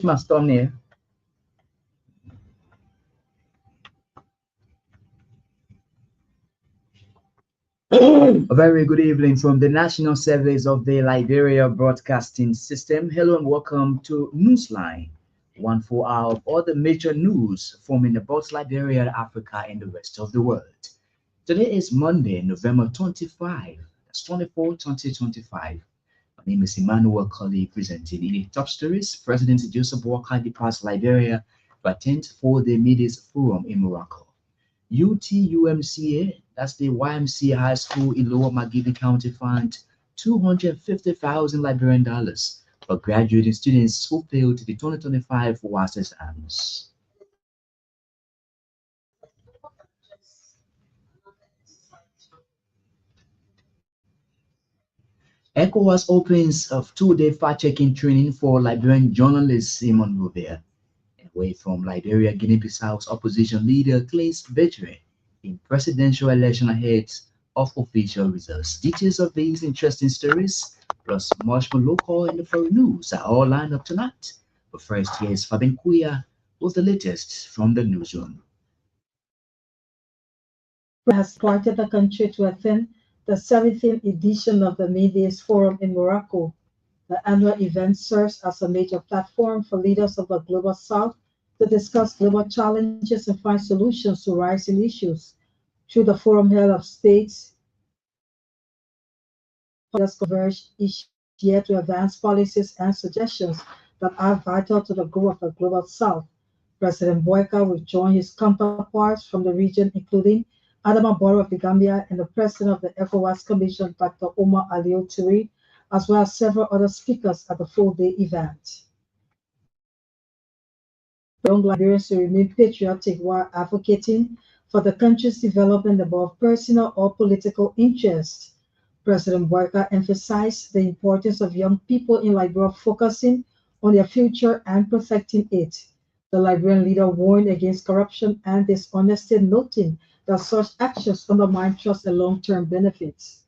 Must come here. A very good evening from the National Service of the Liberia Broadcasting System. Hello and welcome to Newsline, 1 4 hour of all the major news forming about Liberia, Africa, and the rest of the world. Today is Monday, November 25, that's 24, 2025. My name is Emmanuel Colley, presenting in the top stories. President Joseph Walker departs Liberia to attend for the Medes Forum in Morocco. UTUMCA, that's the YMCA High School in Lower Magidi County, fund 250,000 Liberian dollars for graduating students who failed the 2025 WAS exams. ECOWAS opens a 2 day fact-checking training for Liberian journalist Simon Rovere. Away from Liberia, Guinea-Bissau's opposition leader claims victory in presidential election ahead of official results. Details of these interesting stories, plus much more local and foreign news, are all lined up tonight. But first, here's Fabian Kuya with the latest from the newsroom. Has departed the country to attend the 17th edition of the Medes Forum in Morocco. The annual event serves as a major platform for leaders of the Global South to discuss global challenges and find solutions to rising issues. Through the forum held of states, leaders converge each year to advance policies and suggestions that are vital to the growth of the Global South. President Boyka will join his counterparts from the region, including Adama Barrow of the Gambia and the president of the ECOWAS Commission, Dr. Omar Aliou Touré, as well as several other speakers at the full-day event. Young Liberians to remain patriotic while advocating for the country's development above personal or political interests. President Boyka emphasized the importance of young people in Liberia focusing on their future and protecting it. The Liberian leader warned against corruption and dishonesty, noting that such actions undermine trust and long-term benefits.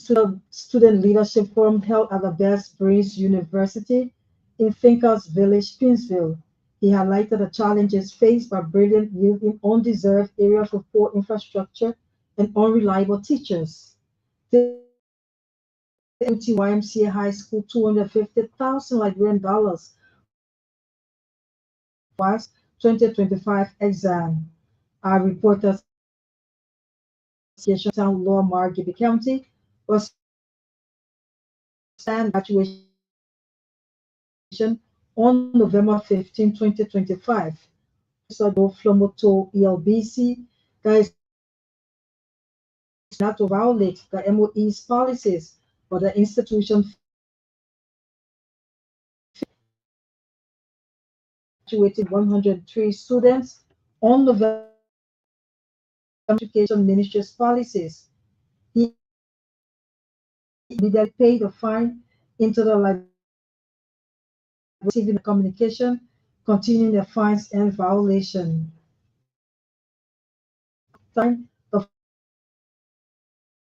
The Student Leadership Forum held at the Best Breeze University in Thinkers Village, Pinsville. He highlighted the challenges faced by brilliant youth in undeserved areas with poor infrastructure and unreliable teachers. The UTYMCA High School 250,000 Liberian dollars was 2025 exam. Our reporters Town Law Margibi County was stand graduation on November 15, 2025. So Flomoto Elbc guys not to violate the MOE's policies, but the institution graduated 103 students on November Education Ministry's policies. He immediately paid a fine into the library, receiving the communication, continuing the fines and violation. Time the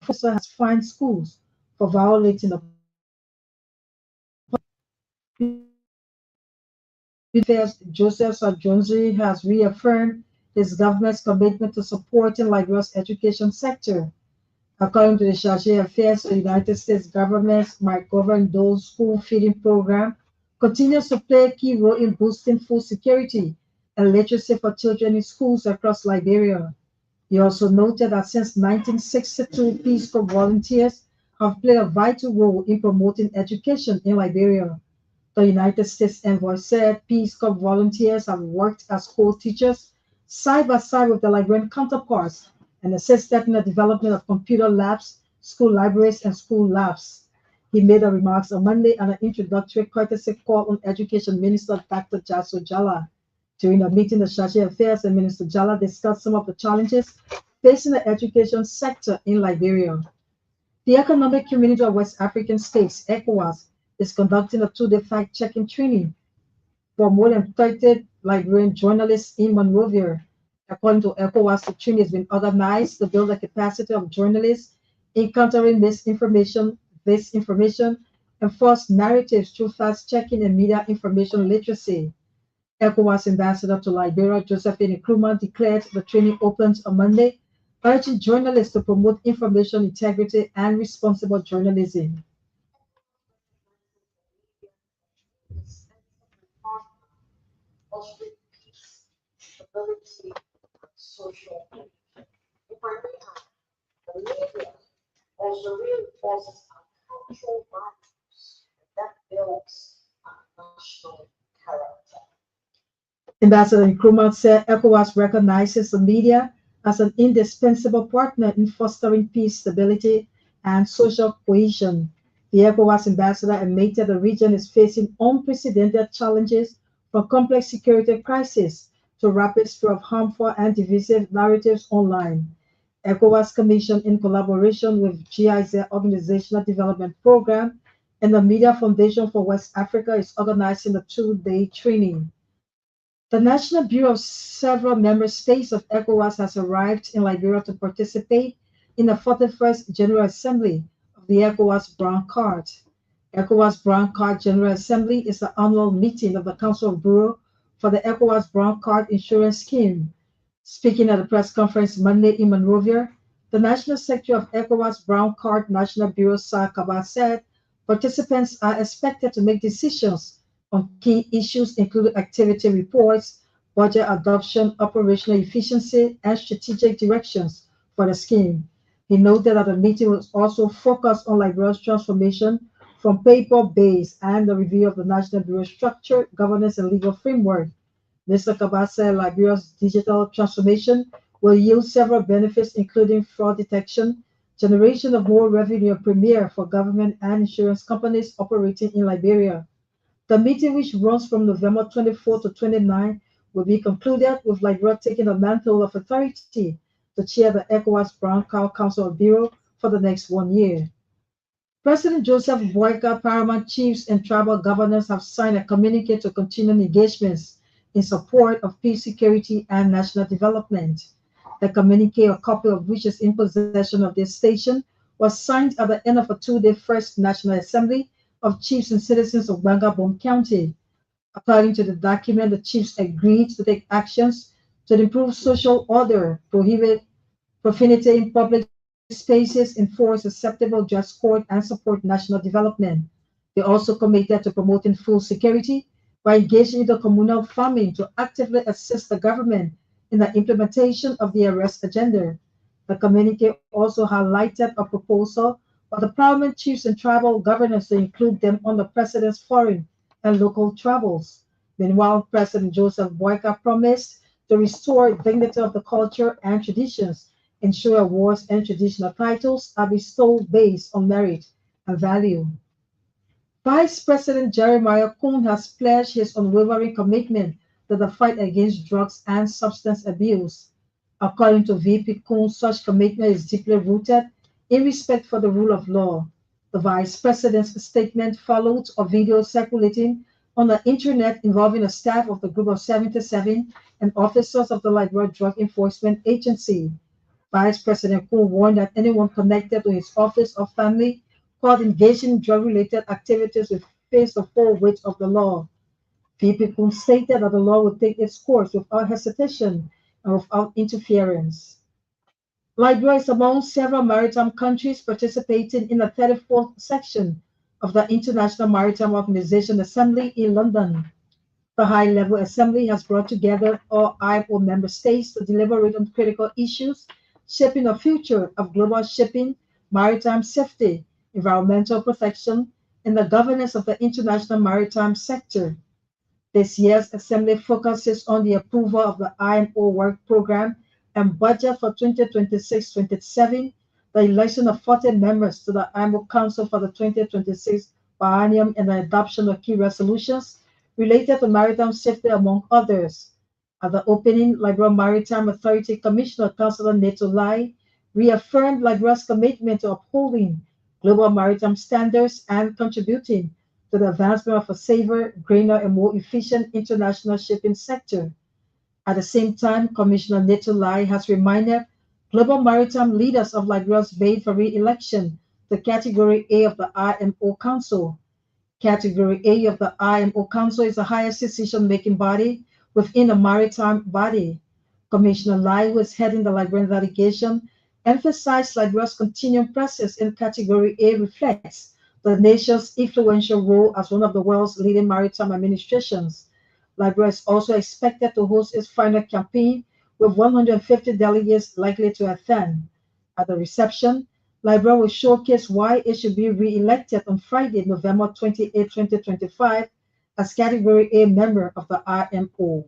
professor has fined schools for violating the Affairs. Joseph Sarjonzi has reaffirmed his government's commitment to supporting Liberia's education sector. According to the Charge Affairs, the United States government might govern those school feeding program continues to play a key role in boosting food security and literacy for children in schools across Liberia. He also noted that since 1962, Peace Corps volunteers have played a vital role in promoting education in Liberia. The United States envoy said Peace Corps volunteers have worked as school teachers side by side with their Liberian counterparts and assisted in the development of computer labs, school libraries, and school labs. He made the remarks on Monday at an introductory courtesy call on Education Minister Dr. Jaso Jala. During the meeting, the Charge Affairs and Minister Jala discussed some of the challenges facing the education sector in Liberia. The Economic Community of West African States, ECOWAS, is conducting a two-day fact-checking training for more than 30 Liberian journalists in Monrovia. According to ECOWAS, the training has been organized to build the capacity of journalists in countering misinformation, disinformation, and false narratives through fact-checking and media information literacy. ECOWAS ambassador to Liberia, Josephine Nkrumah, declared the training opens on Monday, urging journalists to promote information integrity and responsible journalism. Ambassador Nkrumah said ECOWAS recognizes the media as an indispensable partner in fostering peace, stability, and social cohesion. The ECOWAS ambassador admitted the region is facing unprecedented challenges from complex security crisis to rapid spread of harmful and divisive narratives online. ECOWAS Commission, in collaboration with GIZ Organizational Development Program and the Media Foundation for West Africa, is organizing a two-day training. The National Bureau of several member states of ECOWAS has arrived in Liberia to participate in the 41st General Assembly of the ECOWAS Brown Card. ECOWAS Brown Card General Assembly is the annual meeting of the Council of Bureau for the ECOWAS Brown Card Insurance Scheme. Speaking at a press conference Monday in Monrovia, the National Secretary of ECOWAS Brown Card National Bureau, Sir Kaba, said participants are expected to make decisions on key issues including activity reports, budget adoption, operational efficiency, and strategic directions for the scheme. He noted that the meeting was also focused on Liberia's transformation from paper-based and the review of the National Bureau structure, governance, and legal framework. Mr. Kaba said Liberia's digital transformation will yield several benefits, including fraud detection, generation of more revenue and premier for government and insurance companies operating in Liberia. The meeting, which runs from November 24 to 29, will be concluded with Liberia taking the mantle of authority to chair the ECOWAS Brown Cow Council of Bureau for the next 1 year. President Joseph Boyka, paramount chiefs, and tribal governors have signed a communique to continue engagements in support of peace, security, and national development. The communique, a copy of which is in possession of this station, was signed at the end of a two-day First National Assembly of Chiefs and Citizens of Bangabong County. According to the document, the chiefs agreed to take actions to improve social order, prohibit profanity in public spaces, enforce acceptable just court, and support national development. They also committed to promoting full security by engaging in the communal farming to actively assist the government in the implementation of the arrest agenda. The communique also highlighted a proposal for the paramount chiefs and tribal governors to include them on the president's foreign and local travels. Meanwhile, President Joseph Boyka promised to restore dignity of the culture and traditions, ensure awards and traditional titles are bestowed based on merit and value. Vice President Jeremiah Kuhn has pledged his unwavering commitment to the fight against drugs and substance abuse. According to VP Kuhn, such commitment is deeply rooted in respect for the rule of law. The Vice President's statement followed a video circulating on the internet involving a staff of the Group of 77 and officers of the Liberia Drug Enforcement Agency. Vice President Kuhn warned that anyone connected to his office or family caught engaging in drug-related activities will face the full weight of the law. VP Kuhn stated that the law would take its course without hesitation and without interference. Liberia is among several maritime countries participating in the 34th section of the International Maritime Organization Assembly in London. The high-level assembly has brought together all IMO member states to deliberate on critical issues shaping the future of global shipping, maritime safety, environmental protection, and the governance of the international maritime sector. This year's assembly focuses on the approval of the IMO work program and budget for 2026-27, the election of 40 members to the IMO Council for the 2026 biennium, and the adoption of key resolutions related to maritime safety, among others. At the opening, Liberia Maritime Authority Commissioner Councillor Neto Lai reaffirmed Liberia's commitment to upholding global maritime standards, and contributing to the advancement of a safer, greener, and more efficient international shipping sector. At the same time, Commissioner Neto Lai has reminded global maritime leaders of Liberia's bid for re-election to Category A of the IMO Council. Category A of the IMO Council is the highest decision-making body within a maritime body. Commissioner Lai, who is heading the Liberian delegation, emphasized Liberia's continuing presence in Category A reflects the nation's influential role as one of the world's leading maritime administrations. Liberia is also expected to host its final campaign with 150 delegates likely to attend. At the reception, Liberia will showcase why it should be re-elected on Friday, November 28, 2025, as Category A member of the IMO.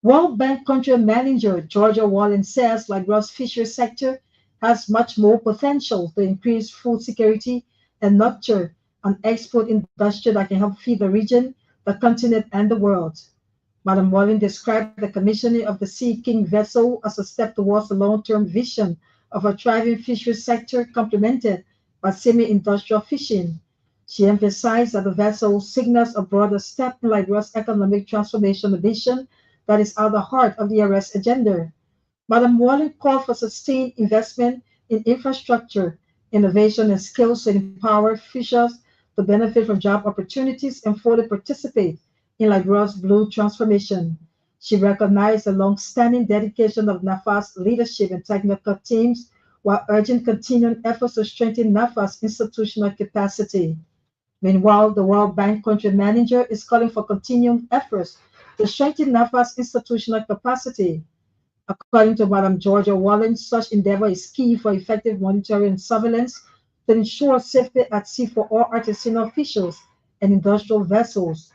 World Bank country manager Georgia Wallen says Liberia's fisheries sector has much more potential to increase food security and nurture an export industry that can help feed the region, the continent, and the world. Madam Wallen described the commissioning of the Sea King vessel as a step towards the long-term vision of a thriving fisheries sector complemented by semi-industrial fishing. She emphasized that the vessel signals a broader step in Liberia's economic transformation ambition that is at the heart of the arrest agenda. Madam Wallen called for sustained investment in infrastructure, innovation, and skills to empower fishers to benefit from job opportunities and fully participate in Liberia's blue transformation. She recognized the long-standing dedication of NAFA's leadership and technical teams while urging continuing efforts to strengthen NAFA's institutional capacity. Meanwhile, the World Bank country manager is calling for continuing efforts to strengthen NAFA's institutional capacity. According to Madam Georgia Wallen, such endeavor is key for effective monitoring and surveillance to ensure safety at sea for all artisanal officials and industrial vessels.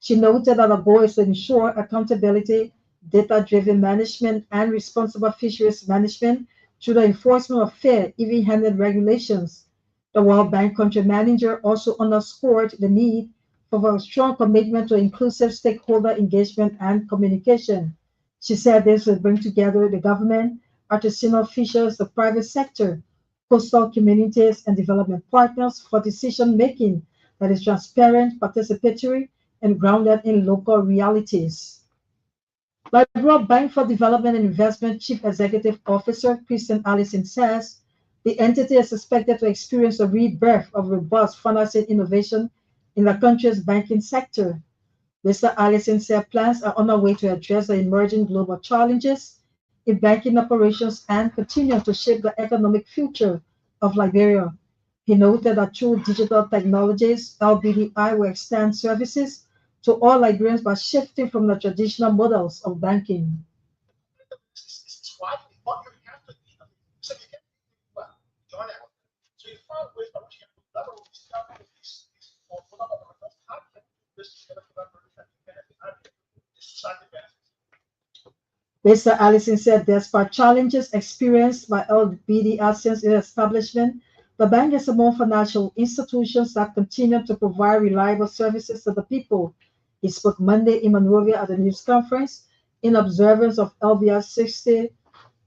She noted that the goal is to ensure accountability, data-driven management, and responsible fisheries management through the enforcement of fair, even-handed regulations. The World Bank country manager also underscored the need for a strong commitment to inclusive stakeholder engagement and communication. She said this will bring together the government, artisanal officials, the private sector, coastal communities, and development partners for decision making that is transparent, participatory, and grounded in local realities. Liberia Bank for Development and Investment Chief Executive Officer Christian Allison says the entity is expected to experience a rebirth of robust financing innovation in the country's banking sector. Mr. Allison said plans are on the way to address the emerging global challenges in banking operations and continue to shape the economic future of Liberia. He noted that through digital technologies, LBDI will extend services to all Liberians by shifting from the traditional models of banking. Mr. Allison said despite challenges experienced by LBDR since its establishment, the bank is among financial institutions that continue to provide reliable services to the people. He spoke Monday in Monrovia at a news conference in observance of LBR's 60th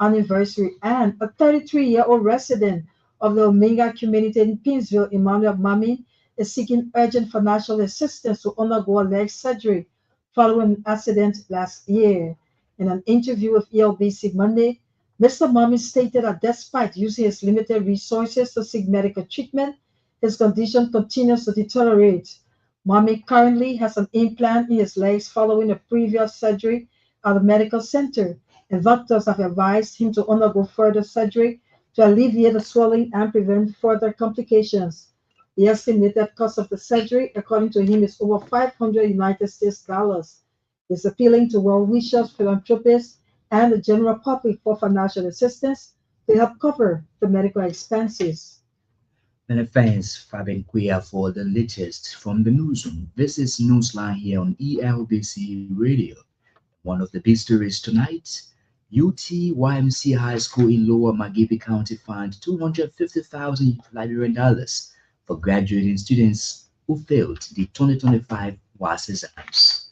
anniversary, and a 33-year-old resident of the Omega community in Pinsville, Emmanuel Mami, is seeking urgent financial assistance to undergo a leg surgery following an accident last year. In an interview with Elbc Monday, Mr. Mami stated that despite using his limited resources to seek medical treatment, his condition continues to deteriorate. Mami currently has an implant in his legs following a previous surgery at a medical center, and doctors have advised him to undergo further surgery to alleviate the swelling and prevent further complications. The estimated cost of the surgery, according to him, is over 500 United States dollars. He's appealing to well-wishers, philanthropists, and the general public for financial assistance to help cover the medical expenses. Many thanks, Fabian Quia, for the latest from the newsroom. This is Newsline here on ELBC Radio. One of the big stories tonight, UTYMC High School in Lower Magibi County fined 250,000 Liberian dollars for graduating students who failed the 2025 WAS exams.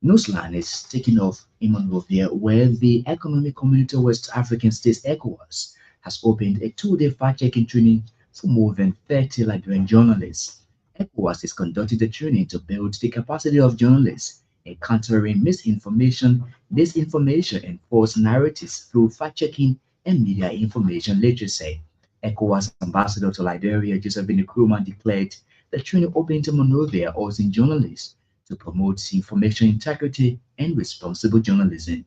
Newsline is taking off in Monrovia, where the Economic Community of West African States ECOWAS has opened a two-day fact-checking training for more than 30 Liberian journalists. ECOWAS is conducting the training to build the capacity of journalists in countering misinformation, disinformation, and false narratives through fact-checking and media information literacy. ECOWAS ambassador to Liberia, Joseph Nkrumah, declared the training open to Monrovia, urging journalists to promote information integrity and responsible journalism.